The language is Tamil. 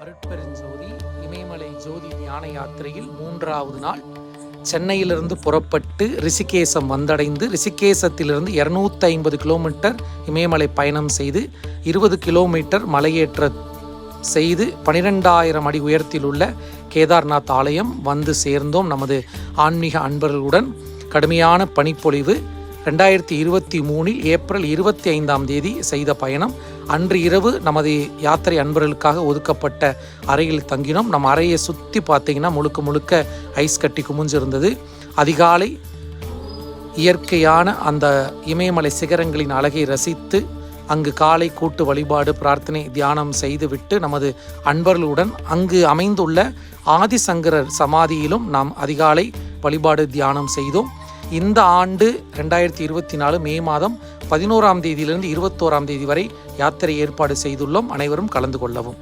அருட்பெருஞ்சோதி இமயமலை ஜோதி தியான யாத்திரையில் 3வது நாள் சென்னையிலிருந்து புறப்பட்டு ரிஷிகேசம் வந்தடைந்து ரிஷிகேசத்திலிருந்து 250 கிலோமீட்டர் இமயமலை பயணம் செய்து 20 கிலோமீட்டர் மலையேற்ற செய்து 12,000 அடி உயரத்தில் உள்ள கேதார்நாத் ஆலயம் வந்து சேர்ந்தோம். நமது ஆன்மீக அன்பர்களுடன் கடுமையான பனிப்பொழிவு 2023 ஏப்ரல் 25 செய்த பயணம். அன்று இரவு நமது யாத்திரை அன்பர்களுக்காக ஒதுக்கப்பட்ட அறையில் தங்கினோம். நம்ம அறையை சுற்றி பார்த்தீங்கன்னா முழுக்க ஐஸ் கட்டி குமிஞ்சிருந்தது. அதிகாலை இயற்கையான அந்த இமயமலை சிகரங்களின் அழகை ரசித்து அங்கு காலை கூட்டு வழிபாடு பிரார்த்தனை தியானம் செய்துவிட்டு நமது அன்பர்களுடன் அங்கு அமைந்துள்ள ஆதிசங்கரர் சமாதியிலும் நாம் அதிகாலை வழிபாடு தியானம் செய்தோம். இந்த ஆண்டு 2024 மே மாதம் 11ஆம் தேதியிலிருந்து 21ஆம் தேதி வரை யாத்திரை ஏற்பாடு செய்துள்ளோம். அனைவரும் கலந்து கொள்ளவும்.